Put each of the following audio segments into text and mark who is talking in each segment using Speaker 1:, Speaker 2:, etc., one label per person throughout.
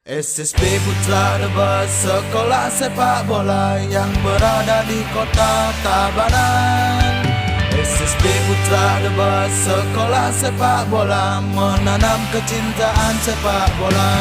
Speaker 1: SSB Putra Debat, sekolah sepak bola yang berada di kota Tabanan. SSB Putra Debat, sekolah sepak bola menanam kecintaan sepak bola.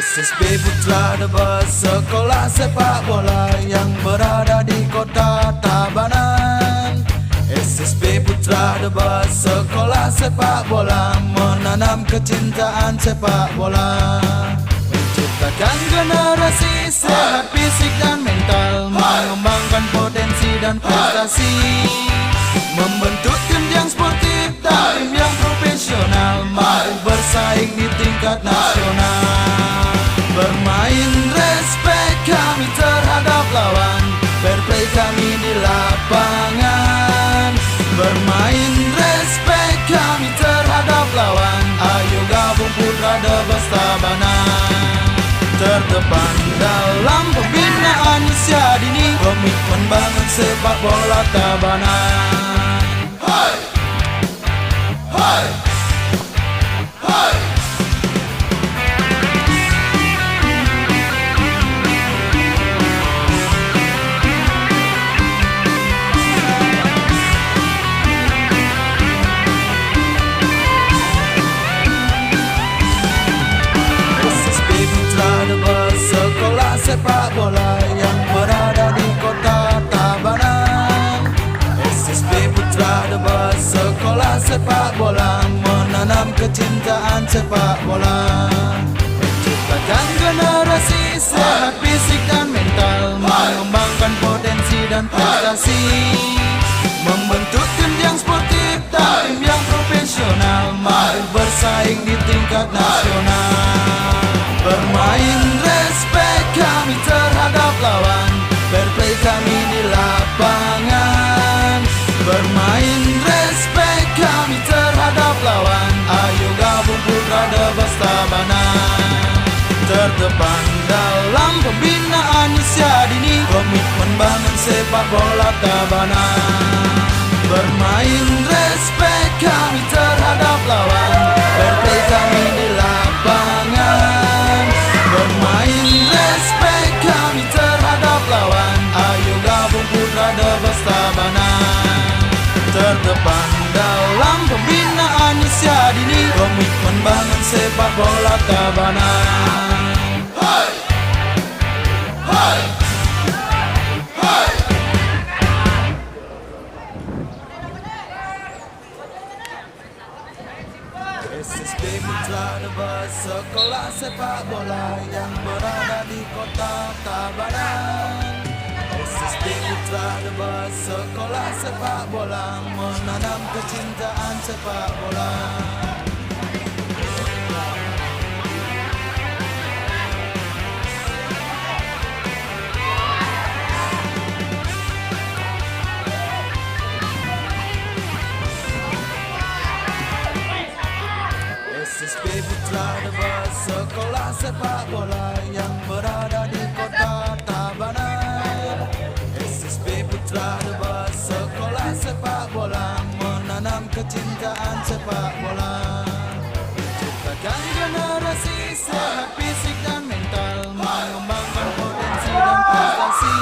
Speaker 1: SSB Putra Debat, sekolah sepak bola yang berada di kota Tabanan. SSB Putra Debat, sekolah sepak bola menanam kecintaan sepak bola. Menciptakan generasi sehat fisik dan mental, mengembangkan potensi dan prestasi, membentuk tim yang sportif dan tim yang profesional, mampu bersaing di tingkat nasional. Bermain respect kami terhadap lawan, fair play kami di lapangan. Bermain respect kami terhadap lawan, ayo gabung Putra Debat Tabanan. Terdepan dalam pembinaan usia dini, komitmen bangun sepak bola Tabanan. Hai, hai, hai. Sekolah sepak bola yang berada di kota Tabanan. SSB Putra Debat, sekolah sepak bola menanam kecintaan sepak bola. Menciptakan generasi sehat fisik dan mental, mengembangkan potensi dan prestasi, membentuk tim yang sportif dan tim yang profesional, mampu bersaing di tingkat nasional. Bermain respect kami terhadap lawan, fair play kami di lapangan. Bermain respect kami terhadap lawan, ayo gabung Putra Debat Tabanan. Terdepan dalam pembinaan usia dini, komitmen bangun sepak bola Tabanan. Bermain respect kami terhadap lawan, fair play kami di lapangan. Bermain respect kami terhadap lawan, ayo gabung Putra Debat Tabanan. Terdepan dalam pembinaan usia dini, komitmen bangun sepak bola Tabanan. Hai, hai, hai. SSB Putra Debat, sekolah sepak bola yang berada di kota Tabanan. SSB Putra Debat, sekolah sepak bola menanam kecintaan sepak bola. SSB Putra Debat, sekolah sepak bola yang berada di kota Tabanan. SSB Putra Debat, sekolah sepak bola menanam kecintaan sepak bola. Menciptakan generasi sehat fisik dan mental, mengembangkan potensi dan prestasi,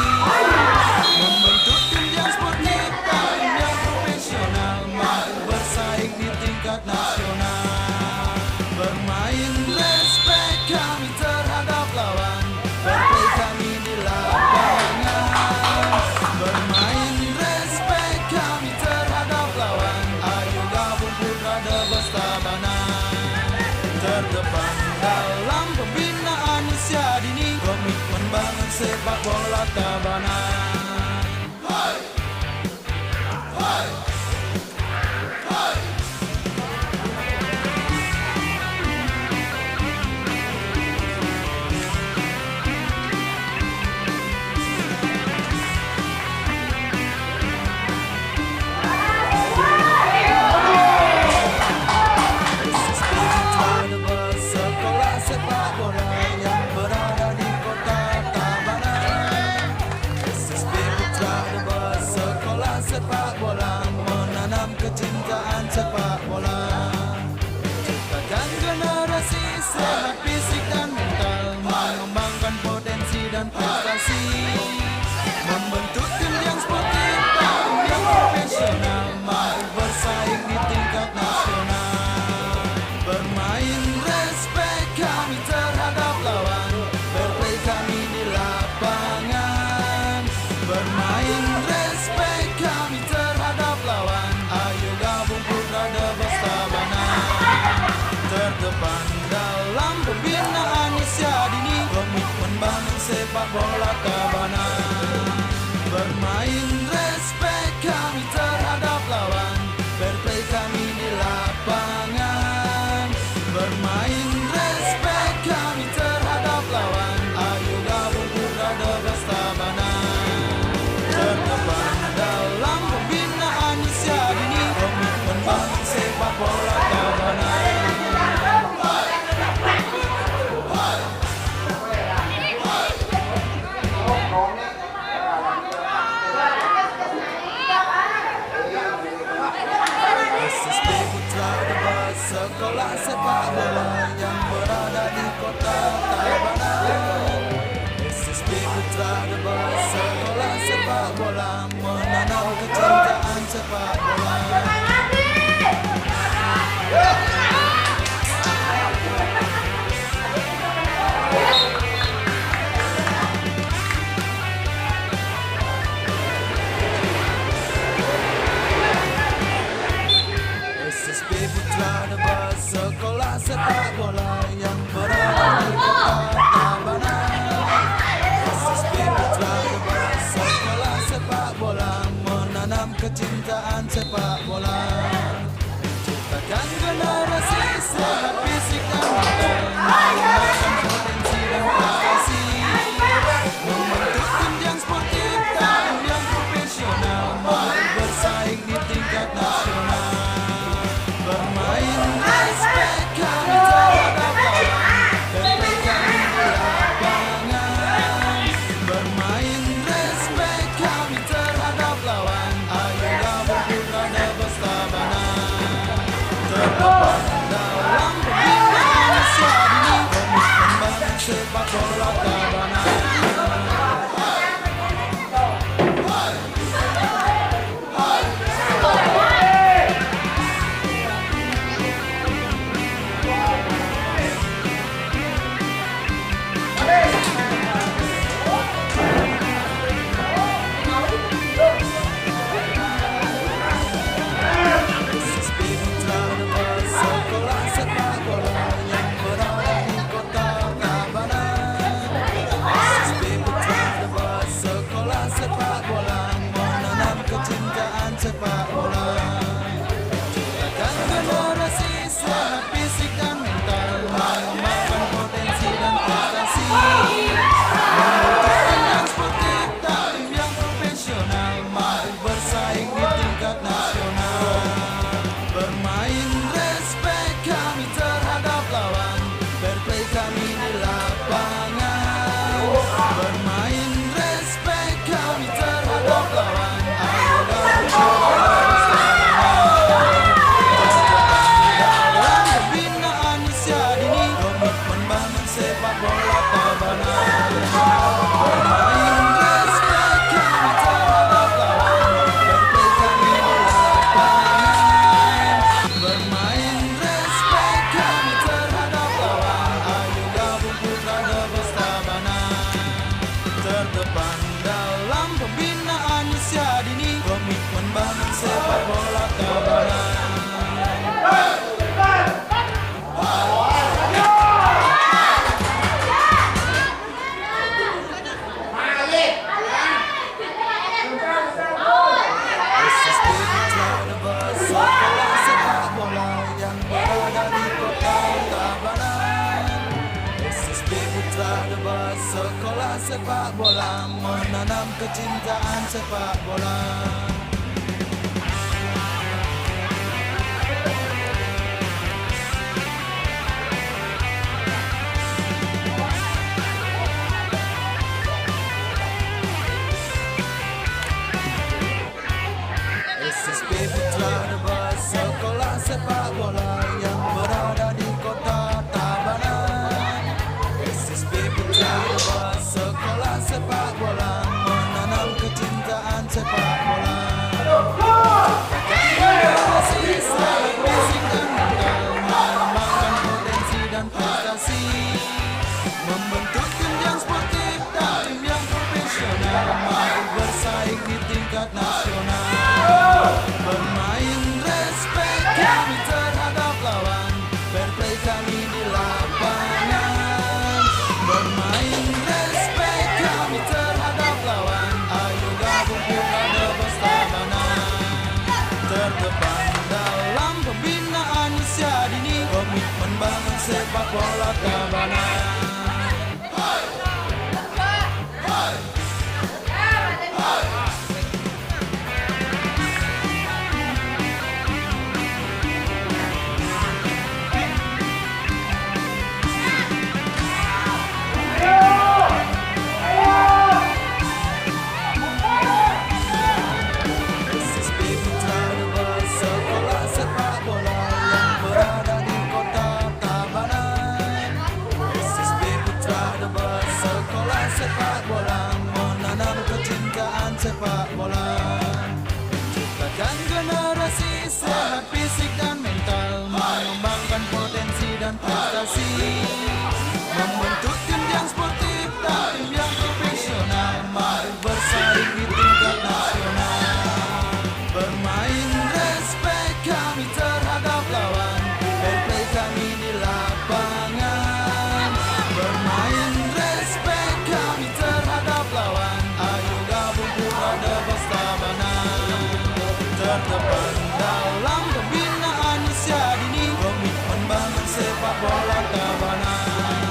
Speaker 1: membentuk tim yang sportif dan tim yang profesional, mampu bersaing di tingkat nasional. Bermain respect kami terhadap lawan, fair play kami di lapangan. Bermain respect kami terhadap lawan, ayo gabung Putra Debat Tabanan. Terdepan dalam pembinaan usia dini, komitmen bangun sepak bola Tabanan. Hai, hai, hai. SSB Putra Debat, sekolah sepak bola yang berada di kota Tabanan. SSB Putra Debes sekolah sepak bola menanam kecintaan sepak bola. Ciptakan generasi sehat fisik dan mental, mengembangkan potensi dan prestasi, membentuk tim yang sportif, tim yang profesional, mampu bersaing di tingkat nasional. Bermain respect kami terhadap lawan, berplay kami di lapangan. Bermain respect kami terhadap lawan, ayo gabung Putra Debes Tabanan. Terdepan dalam pembinaan usia dini, komitmen bangun sepak bola Tabanan. Bermain respect kami terhadap lawan, berplay kami di lapangan. Bermain respect kami terhadap lawan, ayo gabung Putra Debes Tabanan. Terdepan dalam pembinaan usia dini, komitmen bangun sepak bola Tabanan. SSB Putra Debes sekolah sepak bola yang berada di kota Tabanan. SSB Putra Debes sekolah sepak bola menanam kecintaan sepak bola. SSB Putra Debes sekolah sepak bola yang berada di kota Tabanan. SSB Putra Debes sekolah sepak bola menanam kecintaan sepak bola. Ciptakan generasi sehat fisik dan mental, mengembangkan potensi dan prestasi, membentuk tim yang sportif, tim yang profesional, mampu bersaing di tingkat nasional. Bermain respect kami terhadap lawan, berplay kami di lapangan. Bermain respect kami terhadap lawan, ayo gabung Putra Debes Tabanan. Terdepan dalam pembinaan usia dini, komitmen bangun sepak bola Tabanan. SSB Putra Debes sekolah sepak bola yang berada di kota Tabanan. SSB Putra Debes sekolah sepak bola menanam kecintaan sepak bola. Ciptakan generasi sehat fisik dan mental, mengembangkan potensi dan prestasi, membentuk tim yang sportif, tim yang profesional, mampu bersaing di tingkat nasional. Bermain respect kami terhadap lawan, berplay kami di lapangan. Bermain respect kami terhadap lawan, ayo gabung Putra Debes Tabanan. Dalam pembinaan usia dini, komitmen bangun sepak bola Tabanan. Bermain respect kami terhadap lawan, berplay kami di lapangan. Bermain respect kami terhadap lawan, ayo gabung Putra Debes Tabanan. Terdepan dalam pembinaan usia dini, komitmen bangun sepak bola Tabanan. SSB Putra Debes sekolah sepak bola yang berada di kota Tabanan. SSB Putra Debes sekolah sepak bola menanam kecintaan sepak bola. prestasi, membentuk tim yang sportif dan tim yang profesional, mampu bersaing di tingkat nasional. Bermain respect kami terhadap lawan, fair play kami di lapangan. Bermain respect kami terhadap lawan, ayo gabung kita Debos Tabanan. Terdepan dalam pembinaan usia dini, komitmen bangun sepak bola Tabanan. SSB Putra Debos, sekolah sepak bola yang berada di kota Tabanan. SSB Putra Debos, sekolah sepak bola, menanam kecintaan sepak bola. Menciptakan generasi sehat fisik dan mental, mengembangkan potensi dan prestasi, membentuk tim yang sportif dan tim yang profesional, mampu bersaing di tingkat nasional. Bermain respect kami terhadap lawan, fair play kami di lapangan. Bermain respect kami terhadap lawan, ayo gabung kita Debos Tabanan. Terdepan dalam pembinaan usia dini, komitmen bangun sepak bola Tabanan.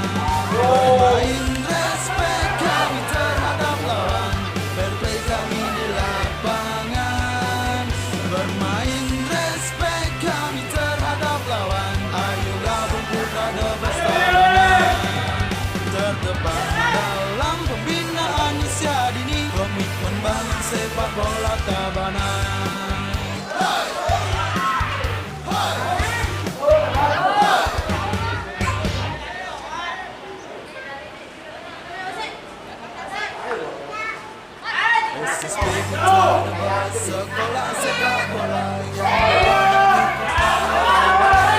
Speaker 1: Bermain respect kami terhadap lawan, fair play kami di lapangan. Bermain respect kami terhadap lawan, ayo gabung kita Debos Tabanan. Terdepan dalam pembinaan usia dini, komitmen bangun sepak bola Tabanan. SSB Putra Debos, sekolah sepak bola yang berada di kota Tabanan.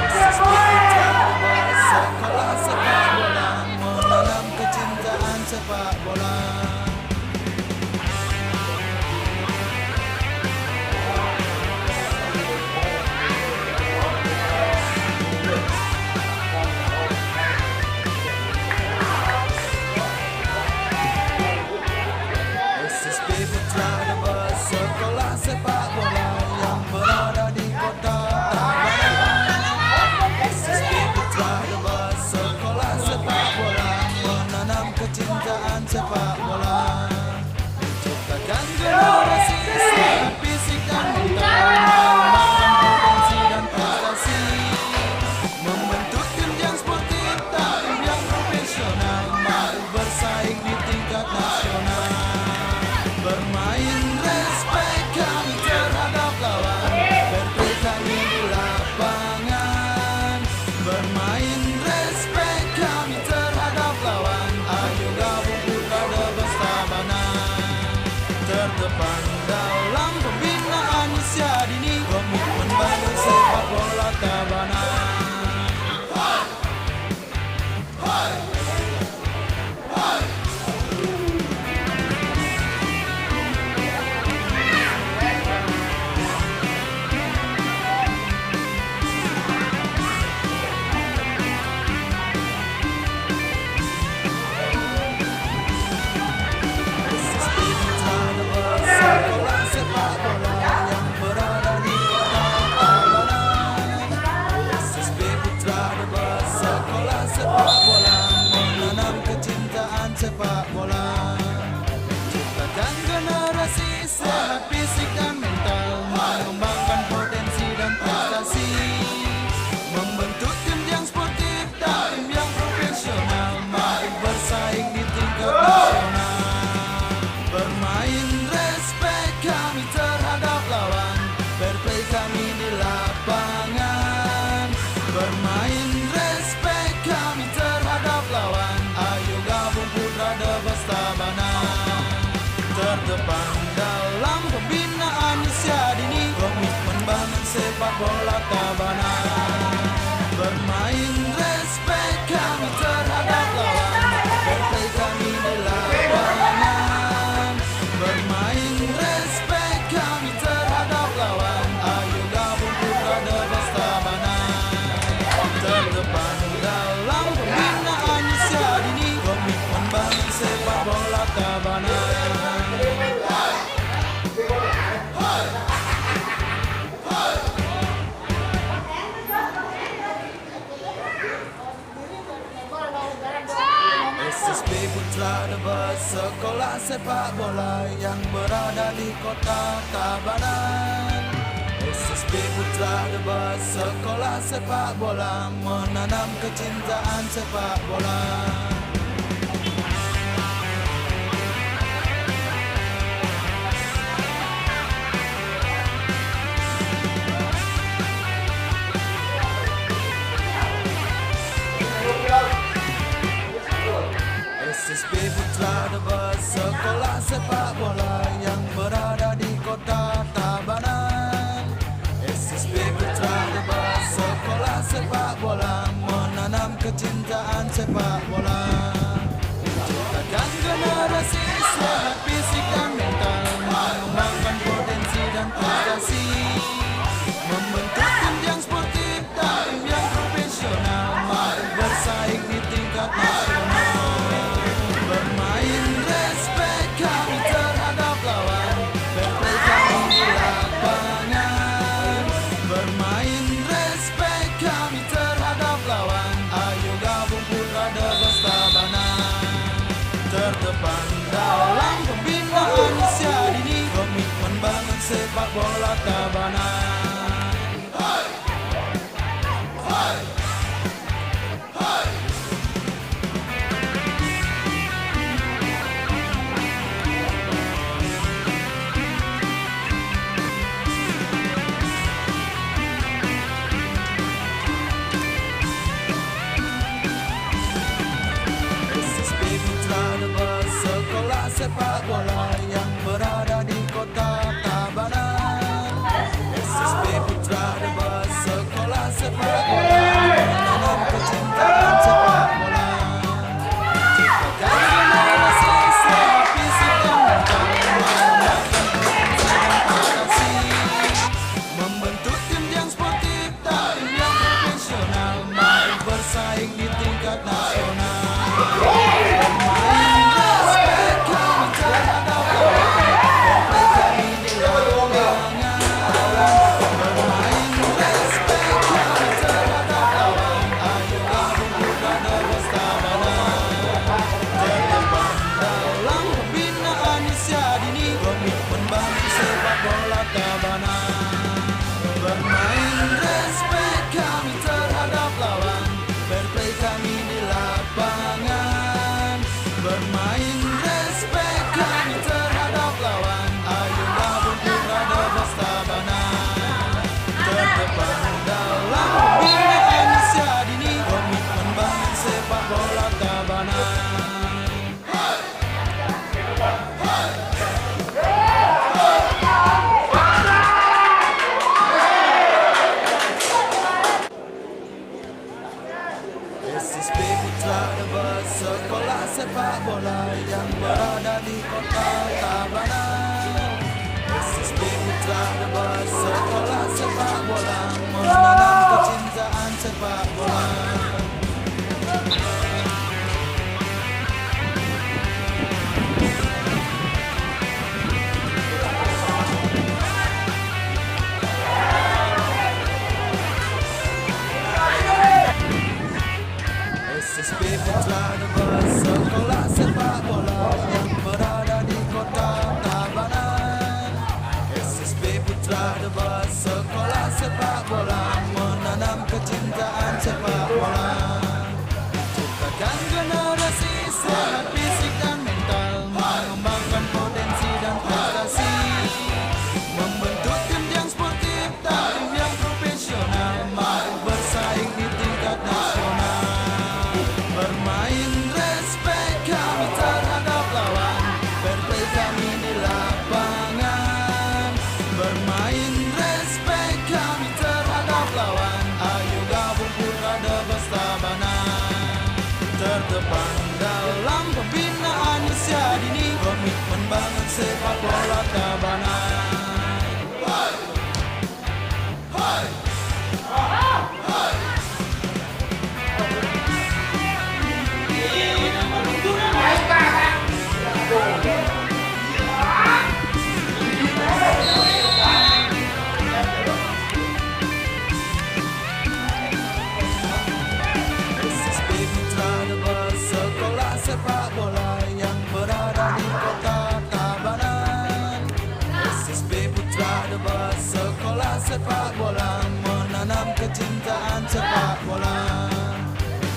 Speaker 1: SSB Putra Debos, sekolah sepak bola, menanam kecintaan sepak bola. SSB Putra Debos, sekolah sepak bola SSB Putra Tebet, sekolah sepak bola yang berada di kota Tabanan. SSB Putra Tebet, sekolah sepak bola, menanam kecintaan sepak bola. SSB Putra Tebet, sekolah sepak bola yang berada di kota Tabanan. SSB Putra Tebet, sekolah sepak bola, menanam kecintaan sepak bola. Menciptakan generasi sehat fisik dan mental, mengembangkan potensi dan prestasi, membentuk tim yang sportif dan tim yang profesional, mampu bersaing di tingkat nasional. Bermain respect kami terhadap lawan, fair kami di lapangan. Bermain respect kami terhadap lawan, ayo gabung Putra Tebet Tabanan. Terdepan dalam pembinaan usia dini, komitmen bangun sepak bola Tabanan. SSB Putra Tebet, sekolah sepak bola yang berada di kota Tabanan. SSB Putra Tebet, sekolah sepak bola, menanam kecintaan sepak bola. Ciptakan generasi sehat fisik dan mental, mengembangkan potensi dan prestasi, membentuk tim yang sportif dan tim yang profesional, mampu bersaing di tingkat nasional. Bermain respect kami terhadap lawan, fair kami di lapangan. Bermain respect kami terhadap lawan, ayo gabung Putra Tebet Tabanan. Terdepan dalam pembinaan usia dini, komitmen bangun sepak bola Tabanan. Bermain respect kami terhadap lawan, fair play kami di lapangan. Bermain respect kami terhadap lawan, ayo gabung Putra Tebet Tabanan. Terdepan dalam pembinaan usia dini, komitmen bangun sepak bola Tabanan. SSB Putra Tebet, sekolah sepak bola yang berada di kota Tabanan. SSB Putra Tebet, sekolah sepak bola, menanam kecintaan sepak bola. SSB Putra Tebet, sekolah sepak bola yang berada di kota Tabanan. SSB Putra Tebet, sekolah sepak bola, menanam kecintaan sepak bola. Ciptakan generasi sehat fisik dan mental, mengembangkan potensi dan prestasi, membentuk tim yang sportif dan tim yang profesional, mampu bersaing di tingkat nasional. Bermain respect kami terhadap lawan, fair play kami di lapangan. Bermain respect kami terhadap lawan, ayo gabung Putra Tebet Tabanan. Terdepan dalam pembinaan usia dini, komitmen bangun sepak bola Tabanan. SSB Putra Tebet, sekolah sepak sepak bola, menanam kecintaan sepak bola.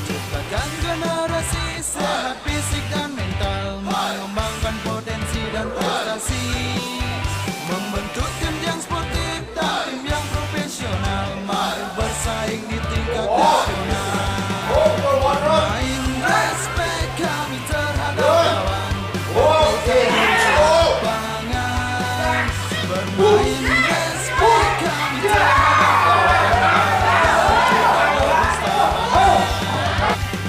Speaker 1: Ciptakan generasi sehat fisik dan mental, mengembangkan potensi dan prestasi, membentuk tim yang sportif dan tim yang profesional, mari bersaing di tingkat nasional. Bermain respek kami terhadap lawan, lapangan. Bermain respek kami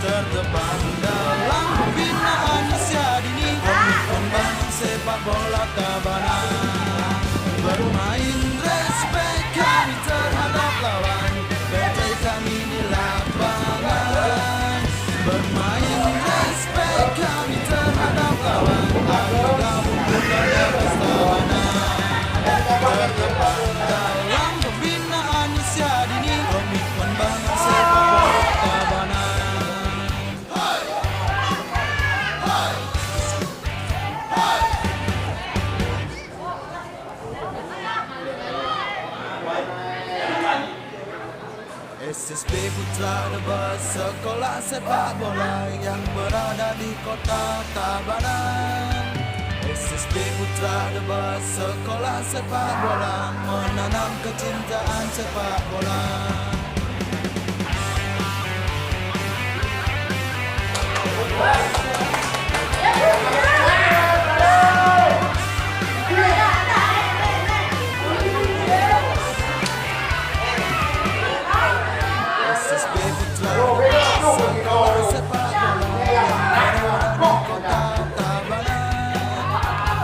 Speaker 1: terdepan dalam pembinaan usia dini, komitmen bangun sepak bola Tabanan. Bermain respek kami terhadap lawan, fair kami di lapangan. Bermain respek kami terhadap lawan, ayo gabung budaya Tabanan. Terdepan dalam pembinaan usia dini, komitmen bangun sepak bola Tabanan. SSB Putra Debes, sekolah sepak bola yang berada di kota Tabanan. SSB Putra Debes, sekolah sepak bola, menanam kecintaan sepak bola. SSB Putra Debes, sekolah sepak bola yang berada di kota Tabanan.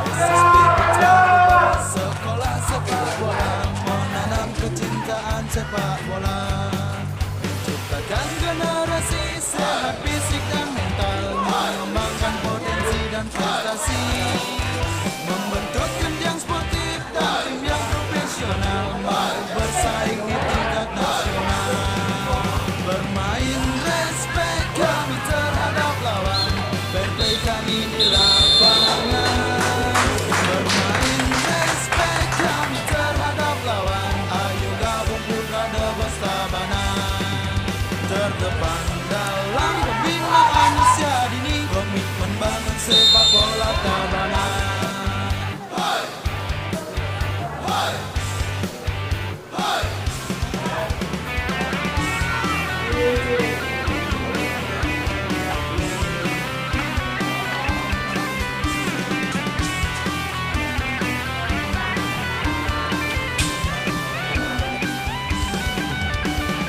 Speaker 1: SSB Putra Debes, sekolah sepak bola, menanam kecintaan sepak bola. Ciptakan generasi sehat fisik dan mental, mengembangkan potensi dan prestasi, membentuk tim yang sportif dan tim yang profesional, mari bersaing di tingkat nasional. Bermain respek kami terhadap lawan, fair play kami di lapangan. Bermain respek kami terhadap lawan, ayo gabung Putra Debes Tabanan. Terdepan dalam pembinaan usia dini, komitmen bangun sepak bola Tabanan.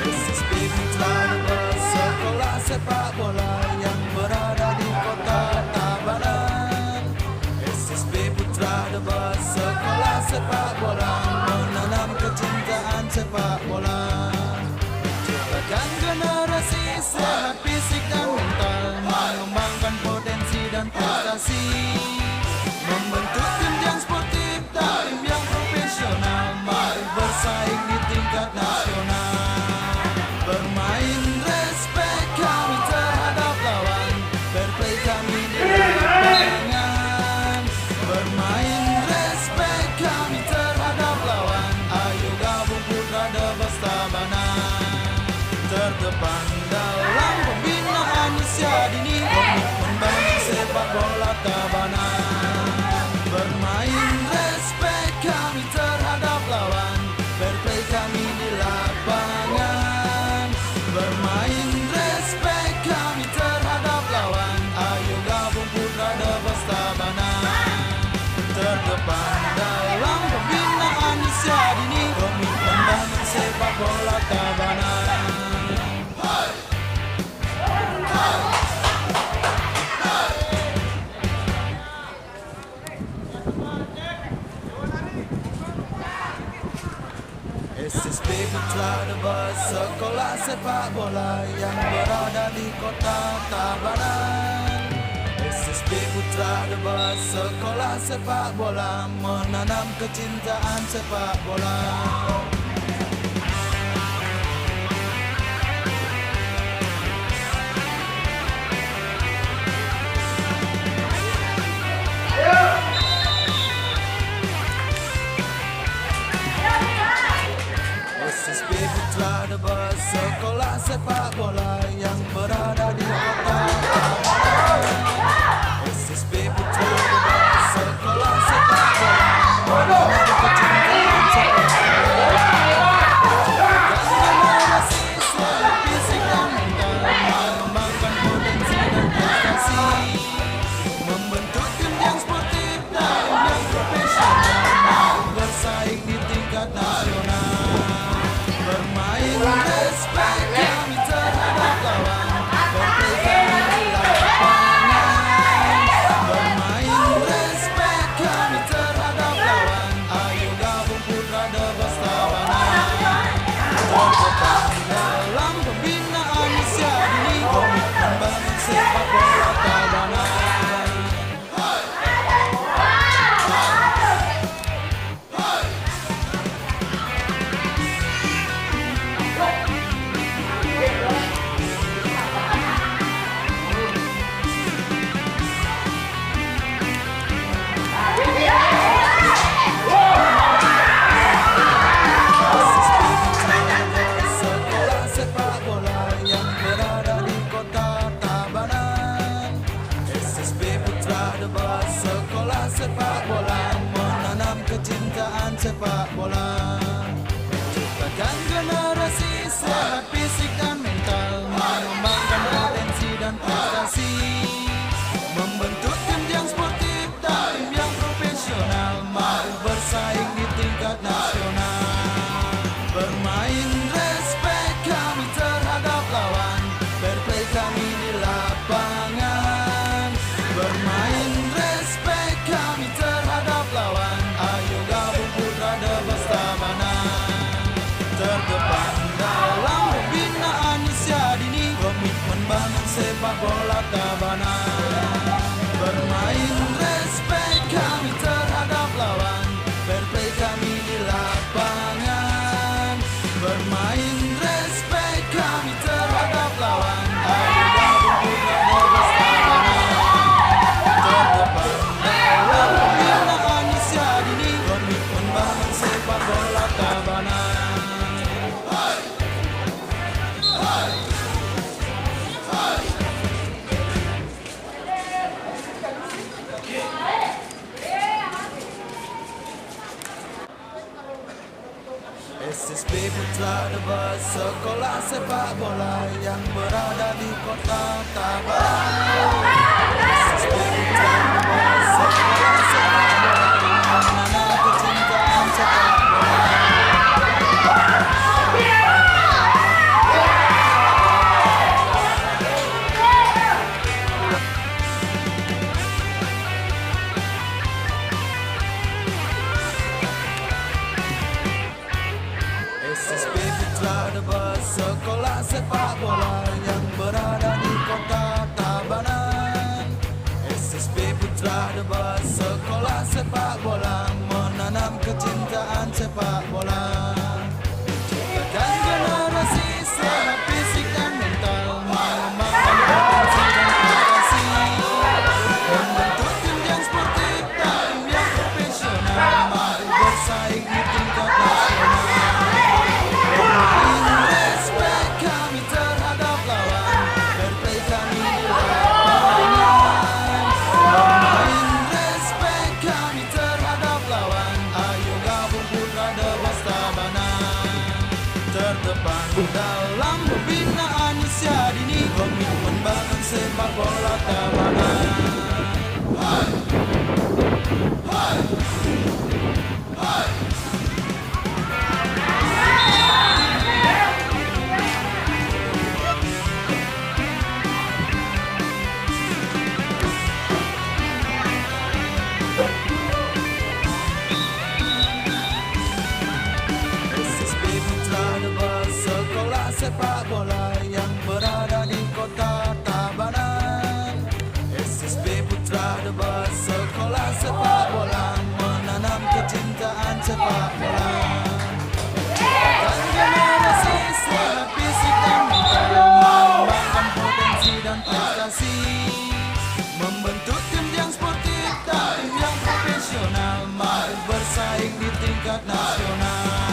Speaker 1: SSB Putra Debes, sekolah sepak bola yang berada di kota Tabanan. SSB Putra Debes, sekolah sepak bola, menanam kecintaan sepak bola. Ciptakan generasi sehat fisik dan mental, mengembangkan potensi dan prestasi, membentuk tim yang sportif dan tim yang profesional, mari bersaing di tingkat nasional. Bermain respek kami terhadap lawan, fair play kami di lapangan. Bermain respek kami terhadap lawan, ayo gabung Putra Debes Tabanan. Terdepan dalam pembinaan usia dini, komitmen bangun sepak bola Tabanan. Bermain respek kami terhadap lawan, fair play kami di lapangan. Bermain respek kami terhadap lawan, ayo gabung Putra Debes Tabanan. Terdepan dalam pembinaan usia dini, komitmen bangun sepak bola Tabanan. SSB Putra Debes, sekolah sepak bola yang berada di kota Tabanan. SSB Putra Debes, sekolah sepak bola, menanam kecintaan sepak bola. sepak bola, menanam kecintaan sepak bola. Ciptakan generasi sehat fisik dan mental, mengembangkan potensi dan prestasi, membentuk tim yang sportif dan tim yang profesional, mampu bersaing di tingkat nasional. Bermain respect kami terhadap lawan, fair play kami di lapangan. Bermain respect kami terhadap lawan, ayo gabung Putra Debas Tabanan. Terdepan dalam pembinaan usia dini, komitmen bangun sepak bola Tabanan. Bermain respect kami terhadap lawan, fair play kami di lapangan. Bermain respect kami terhadap lawan, ayo gabung Putra Debas Tabanan. Terdepan dalam pembinaan usia dini, komitmen bangun sepak bola Tabanan. SSB Putra Debas, sekolah sepak bola yang berada di kota Tabanan. SSB Putra Debas, sekolah sepak bola yang menanam kecintaan sepak bola. SSB Putra Debas, sekolah sepak bola yang berada di kota Tabanan. SSB Putra Debas, sekolah sepak bola, menanam kecintaan sepak bola. Ciptakan generasi sehat fisik dan mental, mengembangkan potensi dan prestasi, membentuk tim yang sportif dan tim yang profesional, mampu bersaing di tingkat nasional. Bermain respect kami terhadap lawan, fair play kami di lapangan. Bermain respect kami terhadap lawan, ayo gabung Putra Debas Tabanan. Terdepan dalam pembinaan usia dini, komitmen bangun sepak bola Tabanan. SSB Putra Debas, sekolah sepak bola yang berada di kota Tabanan. SSB Putra Debas, sekolah sepak bola, menanam kecintaan sepak bola. Ciptakan generasi sehat fisik dan mental, mengembangkan potensi dan prestasi, membentuk tim yang sportif dan tim yang profesional, mampu bersaing di tingkat nasional.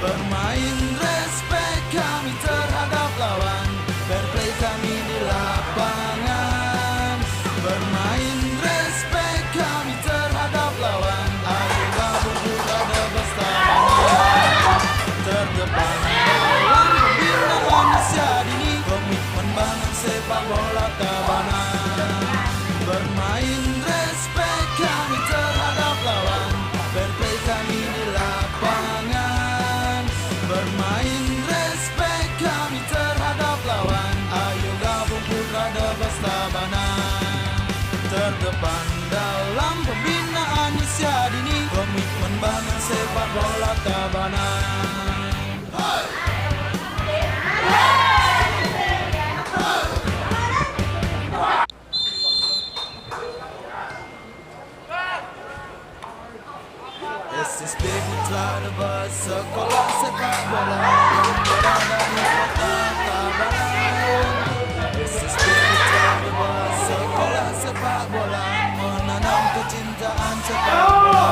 Speaker 1: Bermain respect kami terhadap lawan, fair play kami di lapangan. Bermain respect kami terhadap lawan, ayo gabung Putra Debas Tabanan. Terdepan dalam pembinaan usia dini, komitmen bangun sepak bola Tabanan. Bermain respect kami terhadap lawan, fair play kami di lapangan. Bermain respect kami terhadap lawan, ayo gabung Putra Debas Tabanan. Terdepan dalam pembinaan usia dini, komitmen bangun sepak bola Tabanan. SSB Putra Debas, sekolah sepak bola yang berada di kota Tabanan. SSB Putra Debas, sekolah sepak bola, menanam kecintaan sepak bola.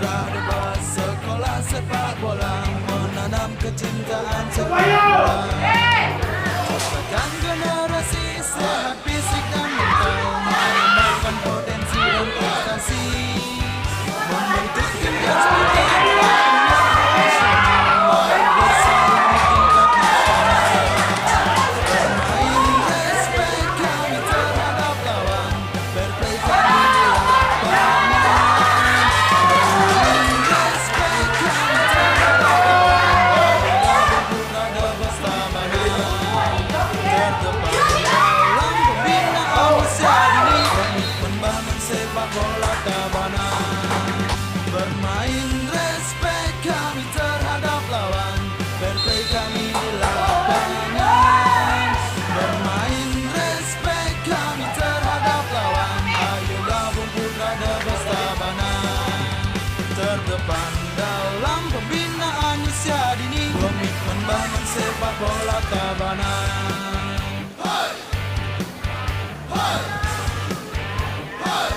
Speaker 1: Putra Dewa Sekolah Sepak Bola menanam kecintaan sepak bola, ciptakan generasi sehat fisik dan mental, mengembangkan potensi dan prestasi, membentuk tim yang sportif dan profesional, bersaing di tingkat nasional, bermain respect kami terhadap lawan, fair play kami di lapangan, bermain respect kami terhadap lawan, Putra Dewa Stamina, terdepan dalam pembinaan usia dini, komitmen bangun sepak bola Tabanan. Bermain respect kami terhadap lawan, fair play kami di lapangan. Bermain respect kami terhadap lawan, ayo gabung Putra Dewa Tabanan. Terdepan dalam pembinaan usia dini, komitmen bangun sepak bola Tabanan. Hai, hai, hai.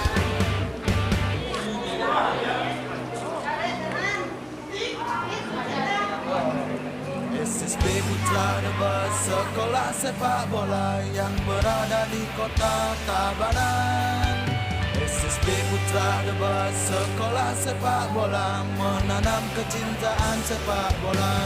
Speaker 1: SSB Putra Dewa Sekolah Sepak Bola yang berada di kota Tabanan. SSB Putra Dewa Sekolah Sepak Bola menanam kecintaan sepak bola.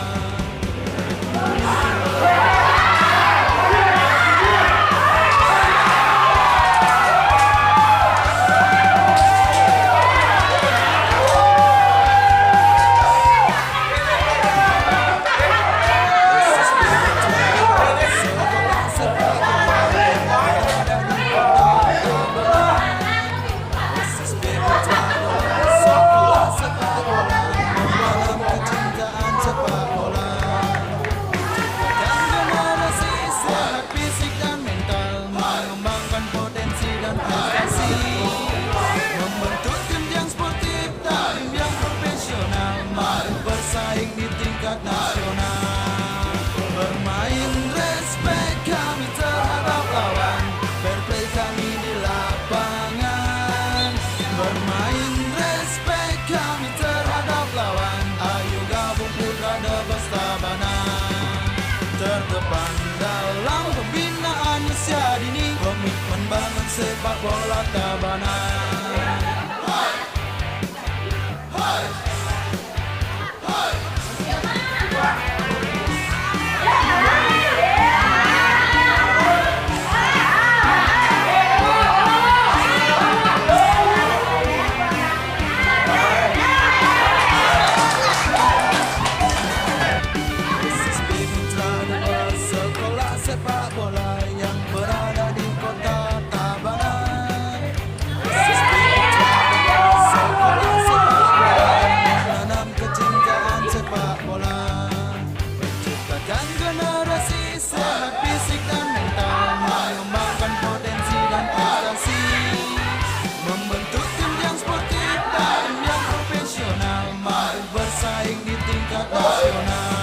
Speaker 1: Bersaing di tingkat nasional, bermain respect kami terhadap lawan, fair play kami di lapangan, bermain respect kami terhadap lawan, ayo gabung Putra Dewa Tabanan. Terdepan dalam pembinaan usia dini, komitmen bangun sepak bola Tabanan. Hai, hai. Sepak bola yang berada di kota Tabanan. SSB Putra Dewa Sekolah Sepak Bola menanam kecintaan sepak bola, menciptakan generasi sehat fisik dan mental, mengembangkan potensi dan prestasi, membentuk tim yang sportif dan tim yang profesional, mari bersaing di tingkat nasional.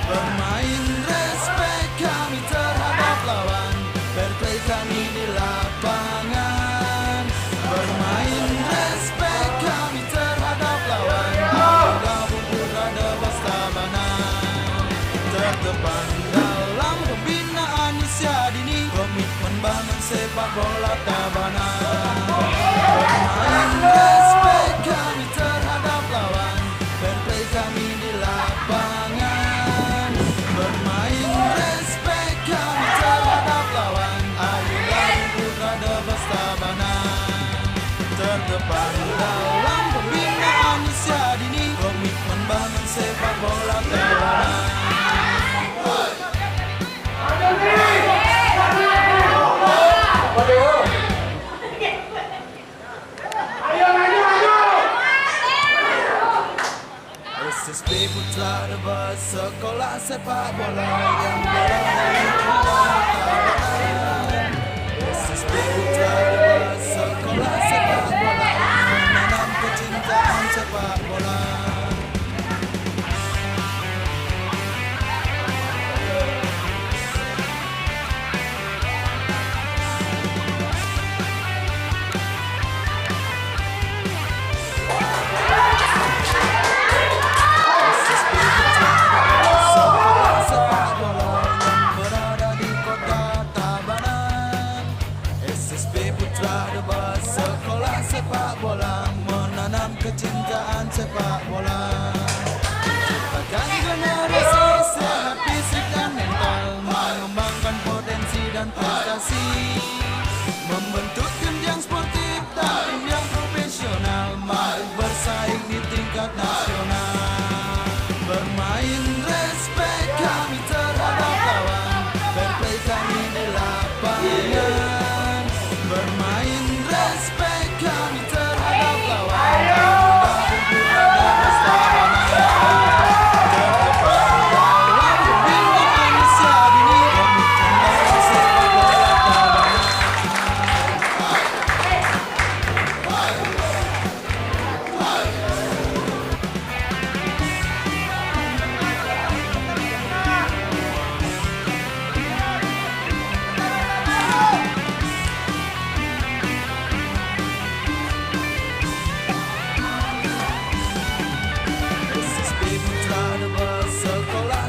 Speaker 1: Bermain respect kami terhadap lawan, fair play kami di lapangan. Bermain respect kami terhadap lawan, ayo gabung Putra Dewa Tabanan. Terdepan dalam pembinaan usia dini, komitmen bangun sepak bola Tabanan. Bermain respect kami terhadap lawan, fair play kami di lapangan. Bermain respect kami terhadap lawan, ayo gabung Putra Dewa Tabanan. Terdepan dalam pembinaan usia dini, komitmen bangun sepak bola Tabanan. SSB Putra Dewa Sekolah Sepak Bola yang berada di kota Tabanan. SSB Putra Dewa Sekolah Sepak Bola menanam kecintaan sepak bola. kecintaan sepak bola. Ciptakan generasi sehat fisik dan mental, mengembangkan potensi dan prestasi, membentuk tim yang sportif dan tim yang profesional, mampu bersaing di tingkat nasional. Bermain respect kami terhadap lawan, fair play kami di lapangan. Bermain respect kami terhadap lawan,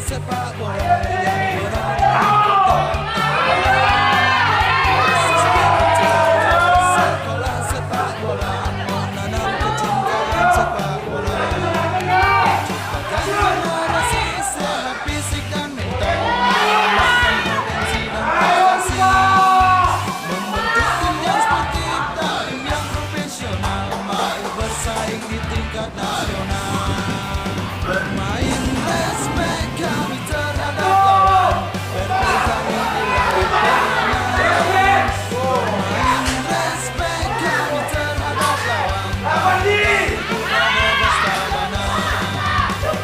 Speaker 1: sepak bola yang berada di kota sekolah sepak bola, menanam kecintaan sepak bola. Ciptakan generasi sehat fisik dan mental, mengembangkan potensi dan prestasi, membentuk tim yang sportif dan tim yang profesional, mampu bersaing di tingkat nasional. Bermain respect kami terhadap lawan, fair play kami di lapangan. Bermain respect kami terhadap lawan,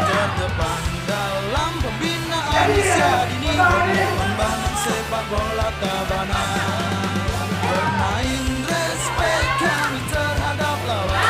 Speaker 1: terdepan dalam pembinaan usia dini, membangun sepak bola Tabanan. Bermain respect kami terhadap lawan,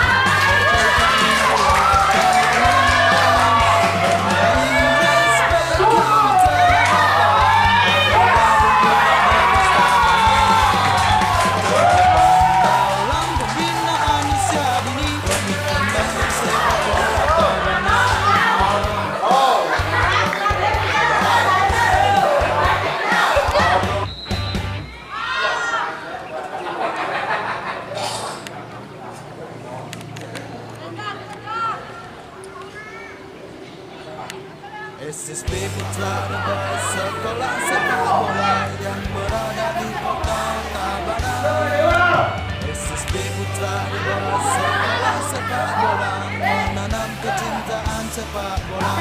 Speaker 1: SSB Putra Debat, sekolah sepak bola yang berada di kota Tabanan. SSB Putra Debat, sekolah sepak bola, menanam kecintaan sepak bola.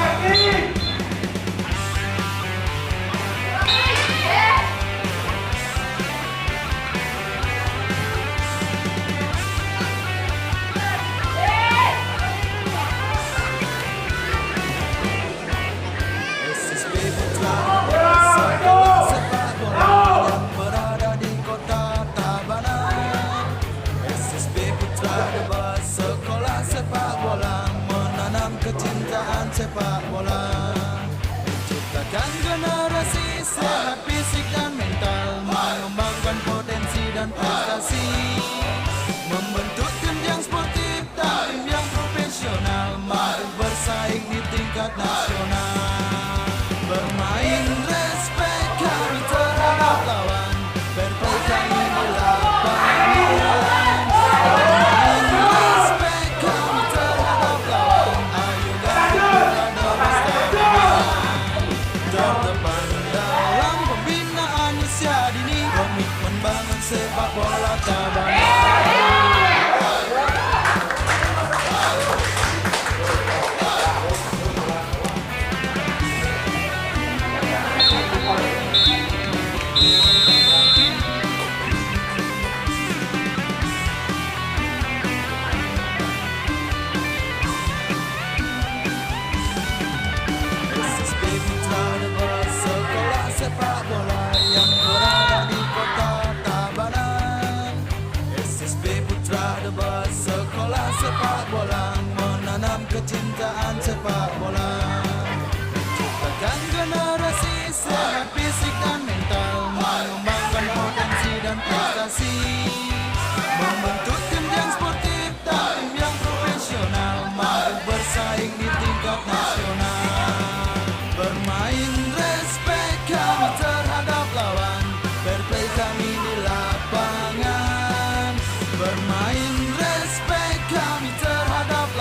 Speaker 1: Sekolah sepak bola, menanam kecintaan sepak bola. Ciptakan generasi sehat fisik dan mental, mengembangkan potensi dan prestasi, membentuk tim yang sportif dan tim yang profesional, mampu bersaing di tingkat nasional. Bermain respect kami terhadap lawan, fair play kami di lapangan. Terdepan dalam pembinaan usia dini, komitmen bangun sepak bola Tabanan. Sepak bola yang berada di kota Tabanan. SSB Putra Debat, sekolah sepak bola, menanam kecintaan sepak bola. Ciptakan generasi sehat fisik dan mental, mengembangkan potensi dan prestasi, membentuk tim yang sportif dan tim yang profesional, mampu bersaing di tingkat nasional. Bermain respect kami terhadap lawan, fair play kami di lapangan. Bermain respect kami terhadap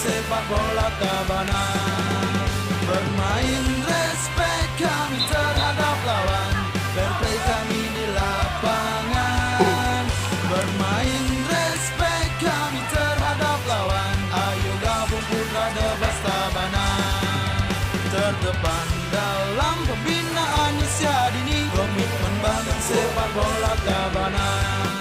Speaker 1: sepak bola Tabanan. Bermain respect kami terhadap lawan, fair play kami di lapangan. Bermain respect kami terhadap lawan, ayo gabung Putra The Best Tabanan. Terdepan dalam pembinaan usia dini, komitmen bangun sepak bola Tabanan.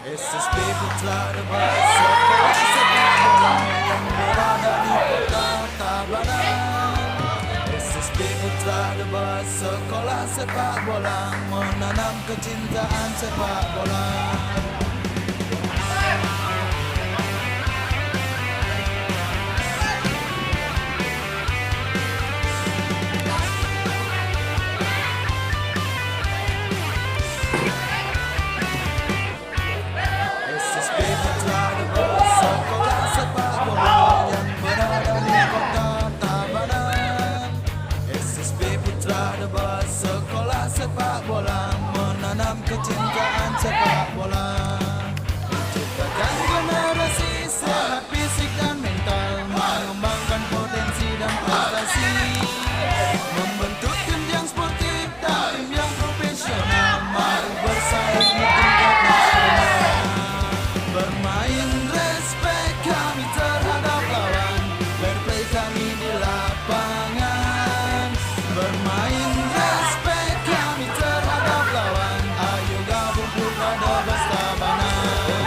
Speaker 1: SSB Putra The Best sekolah sepak bola yang berada di kota Tabanan. SSB Putra The Best sekolah sepak bola menanam kecintaan sepak bola. SSB Putra The Best sekolah sepak bola yang berada di kota Tabanan. SSB Putra The Best sekolah sepak bola menanam kecintaan sepak bola. Menciptakan generasi sehat fisik dan mental, mengembangkan potensi dan prestasi, membentuk tim yang sportif dan tim yang profesional, mari bersaing di tingkat nasional. Bermain respect kami terhadap lawan, fair play kami di lapangan. Bermain respect kami terhadap lawan, ayo gabung Putra The Best Tabanan.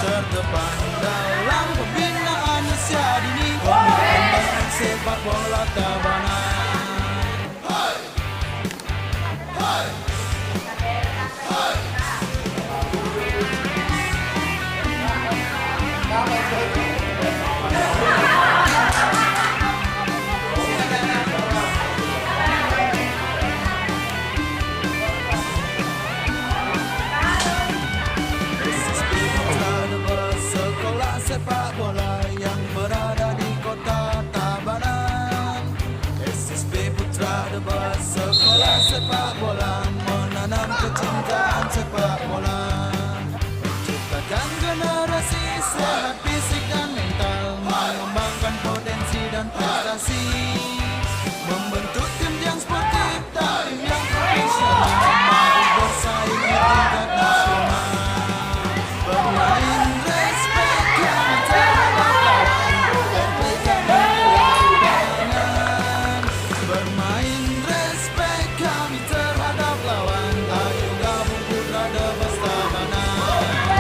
Speaker 1: Terdepan dalam pembinaan usia dini, komitmen bangun sepak bola Tabanan. SSB Putra The Best sekolah sepak bola yang berada di kota Tabanan. SSB Putra The Best sekolah sepak bola menanam kecintaan sepak bola. Menciptakan generasi sehat fisik dan mental, mengembangkan potensi dan prestasi, membentuk tim yang sportif dan tim yang profesional, mari bersaing di tingkat nasional. Bermain respect kami terhadap lawan, fair play kami di lapangan. Bermain respect kami terhadap lawan, ayo gabung Putra The Best Tabanan.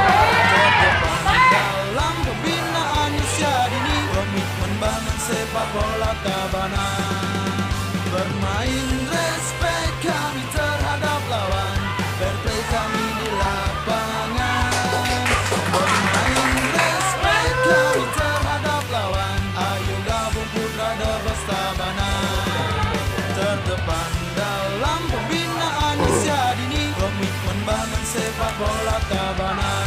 Speaker 1: Terdepan dalam pembinaan usia dini, komitmen bangun sepak bola Tabanan. Bermain respect kami terhadap lawan, fair play kami di lapangan. Bermain respect kami terhadap lawan, ayo gabung Putra The Best Tabanan. Terdepan dalam pembinaan usia dini, komitmen bangun sepak bola Tabanan.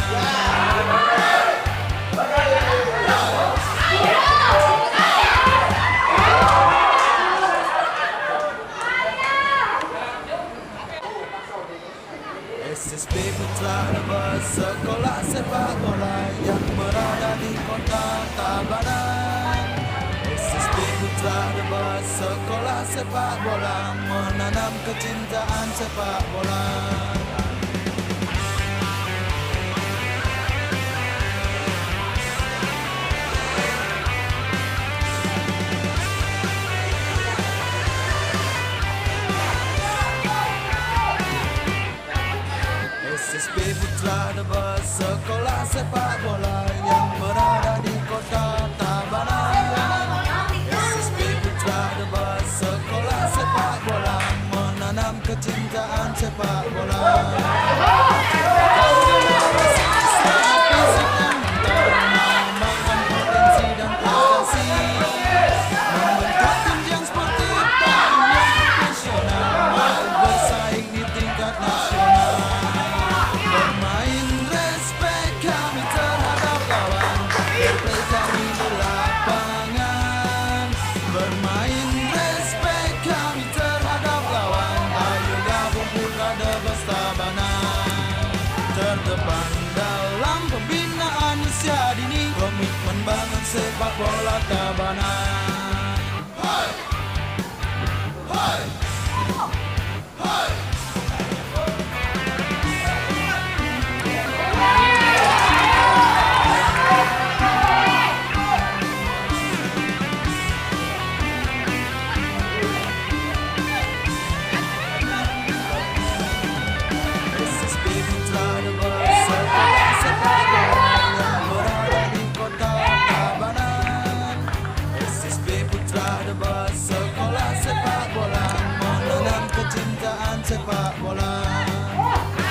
Speaker 1: SSB Putra The Best sekolah sepak bola yang berada di kota Tabanan. SSB Putra The Best sekolah sepak bola menanam kecintaan sepak bola. SSB Putra The Best sekolah sepak bola yang berada di kota Tabanan. SSB Putra The Best sekolah sepak bola menanam kecintaan sepak bola. Mengembangkan potensi dan prestasi, membentuk tim yang sportif dan tim yang profesional, mari bersaing di tingkat nasional. Bermain respect kami terhadap terdepan dalam pembinaan usia dini, komitmen bangun sepak bola Tabanan. Hai, hai, hai. Sepak bola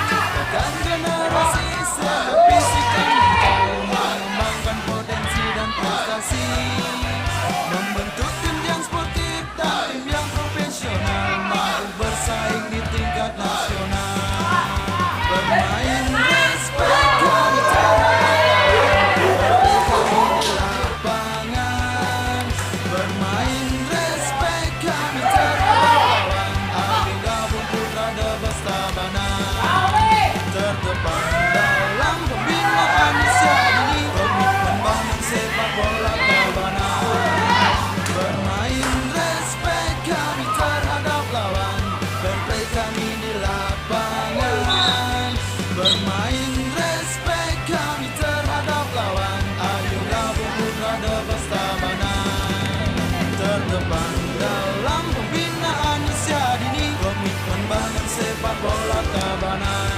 Speaker 1: ciptakan generasi sehat fisik dan mental, mengembangkan potensi dan prestasi, membentuk tim yang sportif dan tim yang profesional, mampu bersaing di tingkat nasional, bermain respect kami terhadap di lapangan, bermain respect kami terhadap terdepan dalam pembinaan usia dini, komitmen bangun sepak bola Tabanan. Bermain respect kami terhadap lawan, fair play kami di lapangan. Bermain respect kami terhadap lawan, ayo gabung putra Debas Tabanan. Terdepan dalam pembinaan usia dini, komitmen bangun sepak bola Tabanan.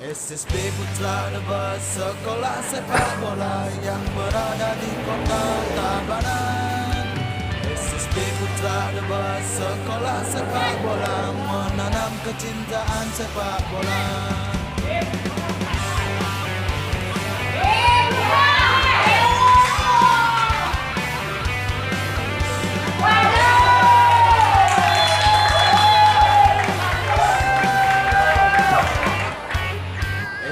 Speaker 1: SSB Putra Debas, sekolah sepak bola yang berada di kota Tabanan. SSB Putra Debas, sekolah sepak bola, menanam kecintaan sepak bola.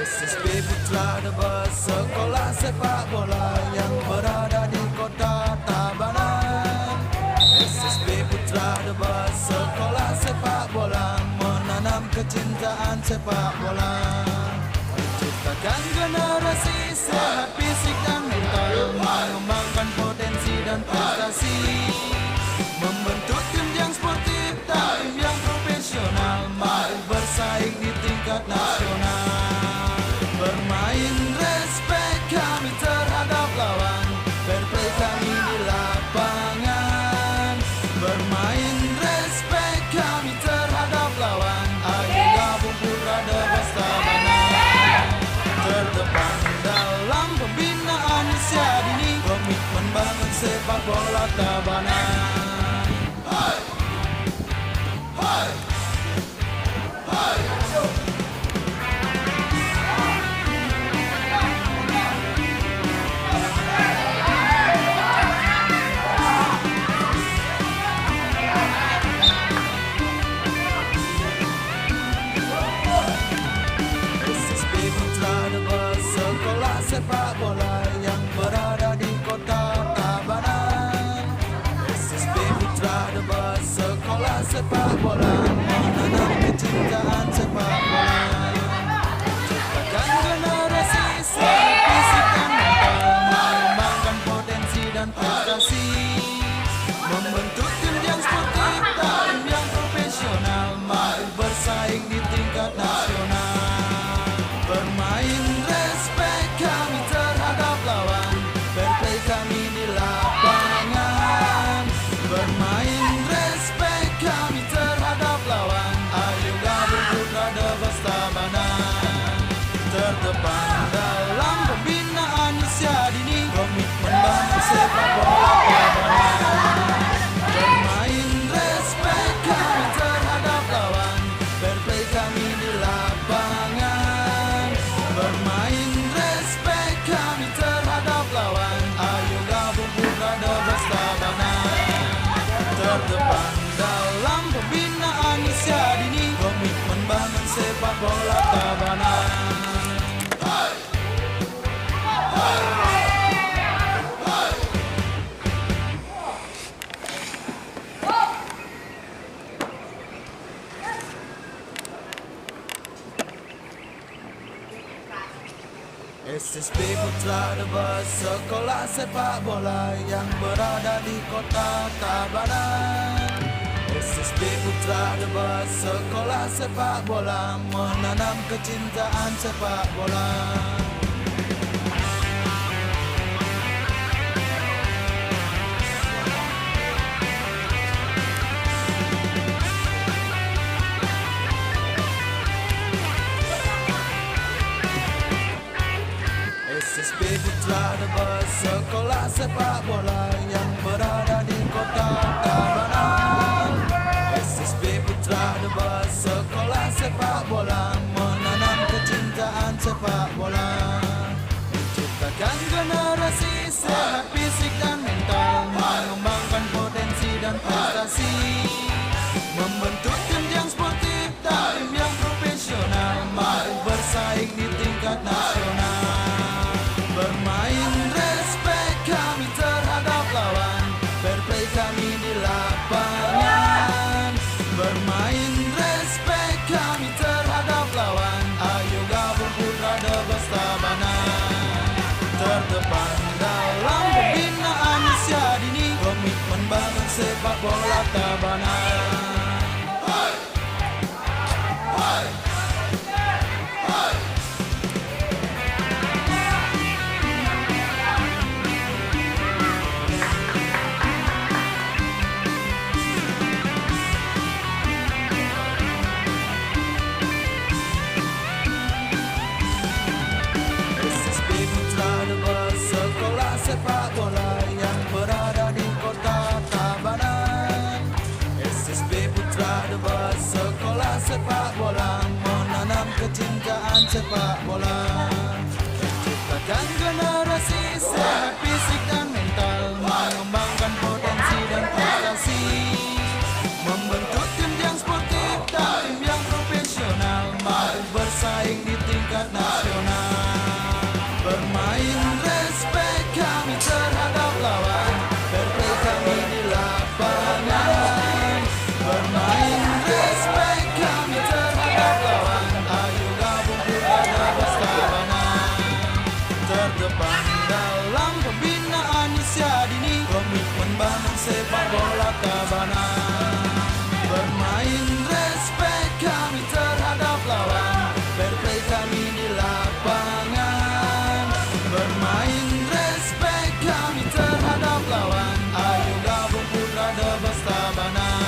Speaker 1: SSB Putra Debas, sekolah sepak bola yang berada di kota Tabanan. SSB Putra Debas, sekolah sepak bola, menanam kecintaan sepak bola, menciptakan generasi sehat fisik dan mental, mengembangkan potensi dan prestasi, membentuk tim yang sportif dan tim yang profesional, mampu bersaing di tingkat nasional. Bermain respect kami terhadap lawan, fair play kami di lapangan. Bermain respect kami terhadap lawan, ayo gabung putra Debas Tabanan. Terdepan dalam pembinaan usia dini, komitmen bangun sepak bola Tabanan. Hai, hai, hai. Sepak bola yang berada di kota Tabanan. SSB Putra Debas, sekolah sepak bola, menanam kecintaan sepak bola, ciptakan generasi sehat fisik dan mental, mengembangkan potensi dan prestasi, membentuk tim yang sportif dan tim yang profesional, mampu bersaing di tingkat nasional. Bermain respect kami terhadap lawan, fair play kami di lapangan. Bermain respect kami terhadap lawan, ayo gabung putra Debas Tabanan. Terdepan dalam pembinaan usia dini, komitmen bangun sepak bola Tabanan. Bermain respect kami terhadap lawan, fair play kami di lapangan. Bermain respect kami terhadap lawan, ayo gabung putra Debas Tabanan. Terdepan dalam pembinaan usia dini, komitmen bangun sepak bola Tabanan. Hai, hai. Putra Debes sekolah sepak bola yang berada di kota Tabanan. SSB Putra Debes sekolah sepak bola menanam kecintaan sepak bola. SSB Putra Debes sekolah sepak bola yang berada di kota Tabanan. SSB Putra Debes sekolah sepak bola menanam kecintaan sepak bola, menciptakan generasi sehat fisik dan mental, mengembangkan potensi dan prestasi, membentuk tim yang sportif dan tim yang profesional, mampu bersaing di tingkat nasional. Bermain respect kami terhadap lawan, fair play kami di lapangan. Bermain respect kami terhadap lawan, ayo gabung Putra Debes Tabanan. Terdepan dalam pembinaan usia dini, komitmen bangun sepak bola Tabanan. Sekolah sepak bola yang berada di kota Tabanan. SSB Putra Debes sekolah sepak bola menanam kecintaan sepak bola, menciptakan generasi sehat fisik dan mental, mengembangkan potensi dan prestasi, membentuk tim yang sportif dan tim yang profesional, mampu bersaing di tingkat nasional. Bermain respect kami terhadap lawan, fair play kami di lapangan. Bermain respect kami terhadap lawan, ayo gabung Putra Debes Tabanan. Terdepan dalam pembinaan usia dini, komitmen bangun sepak bola Tabanan. Bermain respect kami terhadap lawan, fair play kami di lapangan. Bermain respect kami terhadap lawan, ayo gabung Putra Debes Tabanan.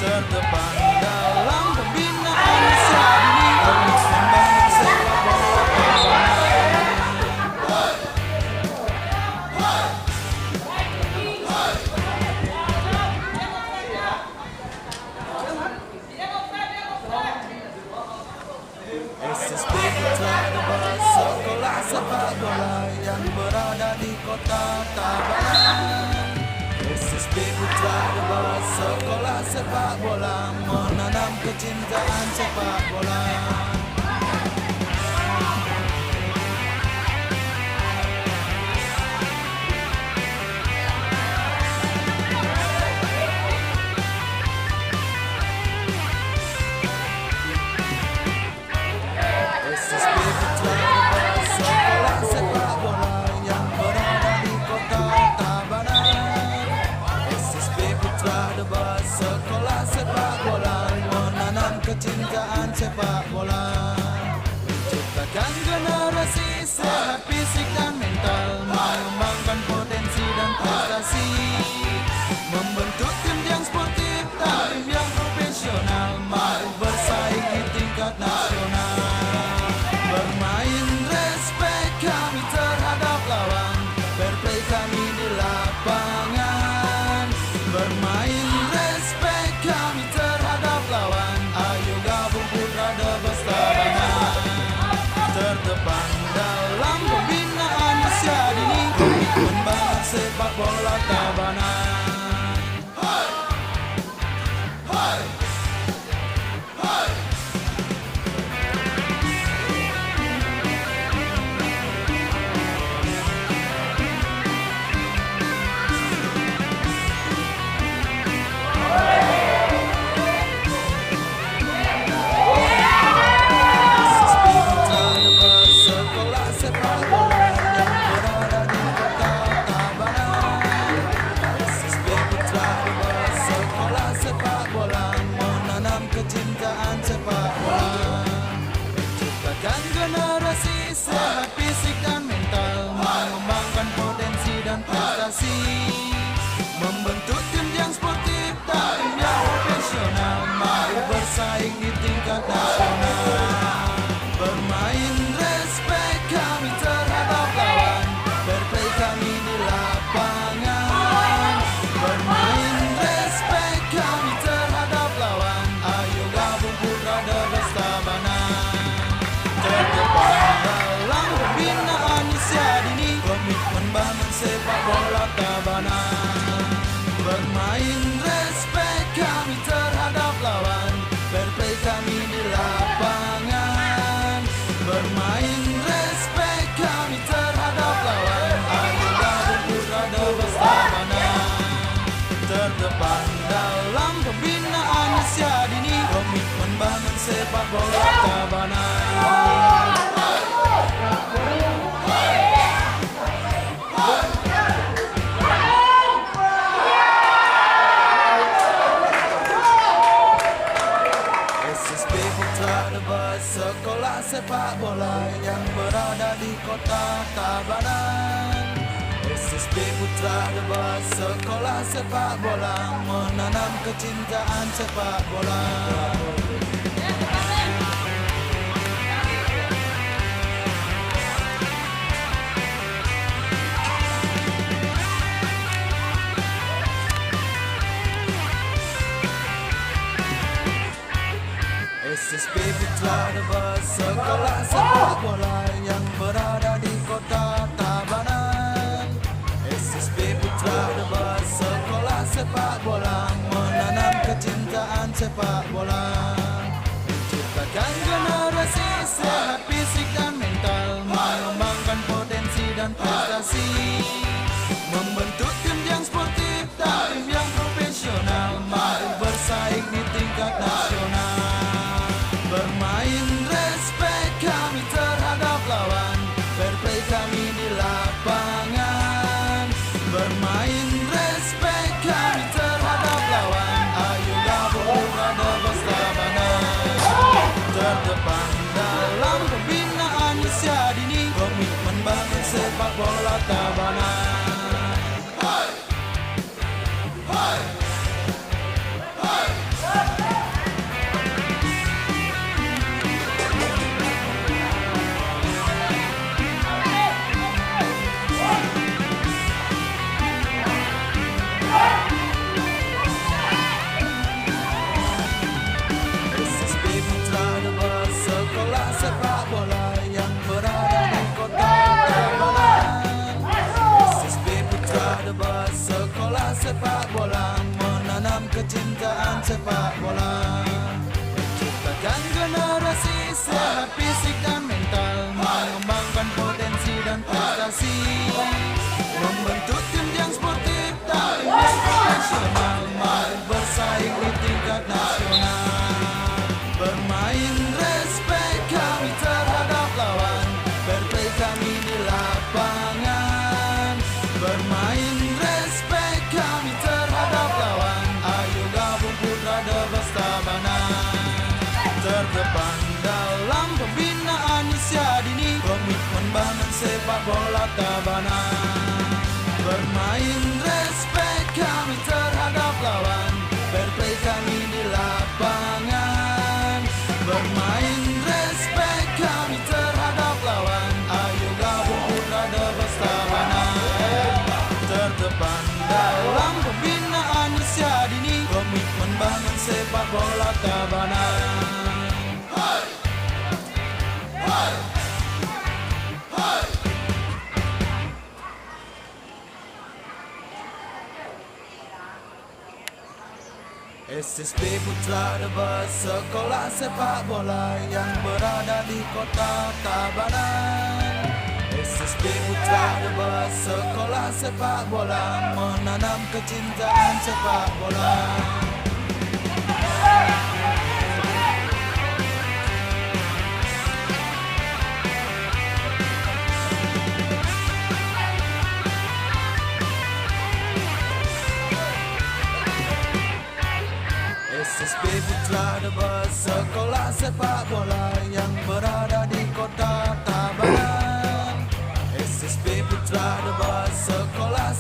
Speaker 1: Terdepan dalam pembinaan usia dini, komitmen bangun sepak bola Tabanan. SSB Putra Debes sekolah sepak bola yang berada di kota Tabanan. SSB Putra Debes sekolah sepak bola menanam kecintaan sepak bola. SSB Putra Debes sekolah sepak bola yang berada di kota Tabanan. SSB Putra Debes sekolah sepak bola menanam kecintaan sepak bola, menciptakan generasi sehat fisik dan mental, mengembangkan potensi dan prestasi, membentuk tim yang sportif dan tim yang profesional, mampu bersaing di tingkat nasional. Bermain respect kami terhadap lawan, fair play kami di lapangan. Bermain respect kami terhadap lawan, ayo gabung Putra Debes Tabanan. Terdepan dalam pembinaan dan prestasi, membentuk tim yang sportif dan tim yang profesional, mau bersaing di tingkat nasional. Bermain respect kami terhadap lawan, fair play kami di lapangan. Bermain respect kami terhadap lawan, ayo gabung Putra Debes Tabanan. Terdepan dalam pembinaan usia dini, komitmen bangun sepak bola Tabanan. Bermain respect kami terhadap lawan, fair play kami di lapangan. Bermain respect kami terhadap lawan, ayo gabung Putra Debes Tabanan. Terdepan dalam pembinaan usia dini, komitmen bangun sepak bola Tabanan. SSB Putra Debes, sekolah sepak bola yang berada di kota Tabanan. SSB Putra Debes, sekolah sepak bola, menanam kecintaan sepak bola. SSB Putra Debes, sekolah sepak bola yang berada di kota Tabanan. SSB Putra Debes, sekolah sepak bola, menanam kecintaan sepak bola. Menciptakan generasi sehat fisik dan mental, mengembangkan potensi dan prestasi, membentuk tim yang sportif dan tim yang profesional, mau bersaing di tingkat nasional. Bermain respect kami terhadap lawan, fair play kami di lapangan. Bermain respect kami terhadap lawan, ayo gabung Putra Debes Tabanan. Terdepan dalam pembinaan usia dini, komitmen bangun sepak bola Tabanan. SSB Putra Debes, sekolah sepak bola yang berada di kota Tabanan. SSB Putra Debes, sekolah sepak bola, menanam kecintaan sepak bola. Menciptakan generasi sehat fisik dan mental, mengembangkan potensi dan prestasi, membentuk tim yang sportif dan tim yang profesional, mau bersaing di tingkat nasional. Bermain respect kami terhadap lawan, fair play kami di lapangan. Bermain respect kami terhadap lawan, ayo gabung Putra Debes Tabanan. Terdepan dalam pembinaan usia dini, komitmen bangun sepak bola Tabanan. Bermain respect kami terhadap lawan, fair play kami di lapangan. Bermain respect kami terhadap lawan, ayo gabung Putra Debes Tabanan. Terdepan dalam pembinaan usia dini, komitmen bangun sepak bola Tabanan. SSB Putra Debes, sekolah sepak bola yang berada di kota Tabanan. SSB Putra Debes, sekolah sepak bola, menanam kecintaan sepak bola. SSB Putra Debes, sekolah sepak bola yang berada di kota Tabanan. SSB Putra Debes, sekolah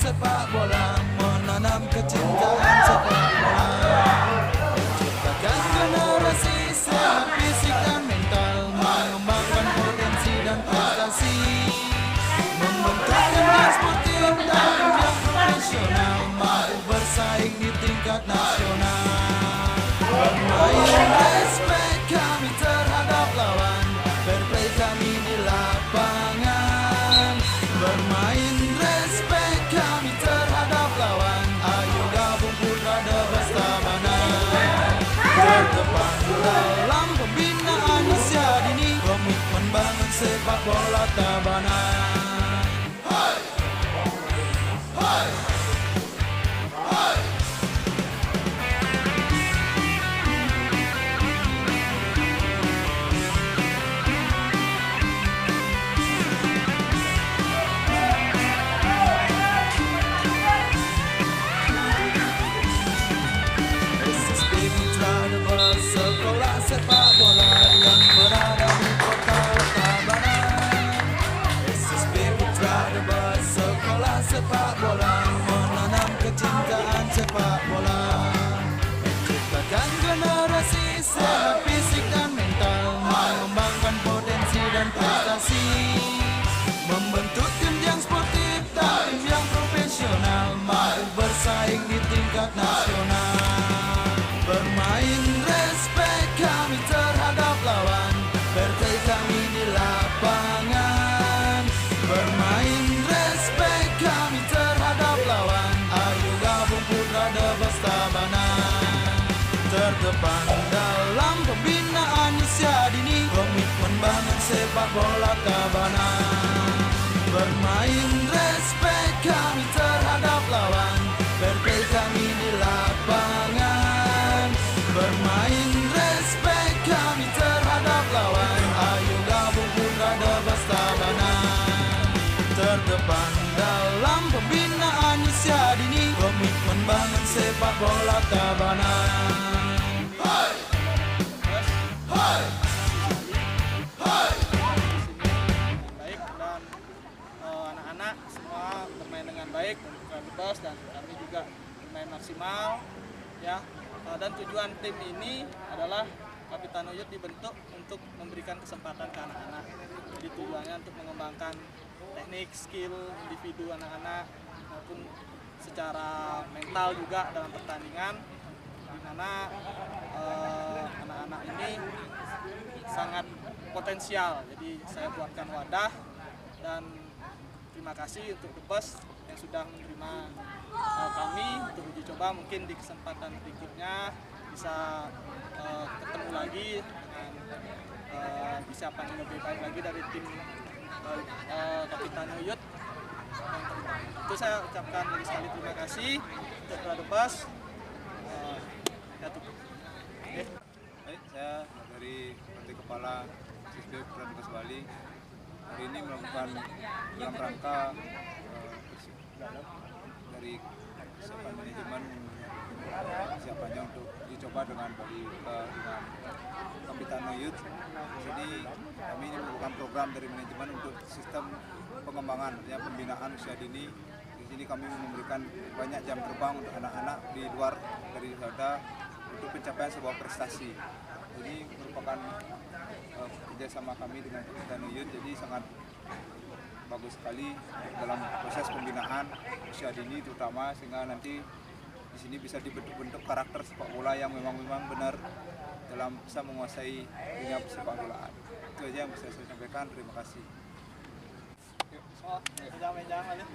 Speaker 1: Tabanan. SSB Putra Debat Sekolah Sepak Bola yang berada di kota Tabanan. SSB Putra Debat Sekolah Sepak Bola menanam kecintaan sepak bola, menciptakan generasi sehat fisik dan mental, mengembangkan potensi dan prestasi, membentuk tim yang sportif dan tim yang profesional, mampu bersaing di tingkat nasional. Bermain respek kami terhadap lawan, berkait kami di lapangan. Bermain respek kami terhadap lawan, ayo gabung Putra Debat Tabanan. Terdepan dalam pembinaan usia dini, komitmen bangun sepak bola Tabanan. Bermain respek kami terhadap lawan, berkait kami di lapangan. Bermain respek kami terhadap lawan, ayo gabung Putra Debat Tabanan. Terdepan dalam pembinaan usia dini, komitmen bangun sepak bola Tabanan. Hai! Hai! Hai!
Speaker 2: Baik dan anak-anak semua bermain dengan baik dan bebas, dan kami juga bermain maksimal ya. Dan tujuan tim ini adalah Kapitanuyut dibentuk untuk memberikan kesempatan ke anak-anak. Jadi tujuannya untuk mengembangkan teknik, skill individu anak-anak maupun secara mental juga dalam pertandingan, di mana anak-anak ini sangat potensial. Jadi saya buatkan wadah, dan terima kasih untuk The Bus yang sudah menerima kami untuk uji coba. Mungkin di kesempatan berikutnya bisa ketemu lagi dengan persiapan yang lebih baik lagi dari tim Kapitanuyut. Itu saya ucapkan lagi sekali terima kasih untuk The Bus. Ya tutup.
Speaker 3: Baik, saya dari Menteri Kepala SSB Putra Debat Bali hari ini melakukan dalam rangka dari persiapan manajemen persiapannya untuk dicoba dengan Bali dengan Kapitanuyut. Jadi kami ini melakukan program dari manajemen untuk sistem pengembangan ya, pembinaan usia dini. Di sini kami memberikan banyak jam terbang untuk anak-anak di luar dari Sada untuk pencapaian sebuah prestasi. Jadi merupakan kerjasama kami dengan Kapitanuyut, jadi sangat bagus sekali dalam proses pembinaan usia dini terutama, sehingga nanti di sini bisa dibentuk karakter sepak bola yang memang benar dalam bisa menguasai dunia sepak bolaan. Itu aja yang bisa saya sampaikan. Terima kasih.
Speaker 2: Yuk, semua meja-meja balik.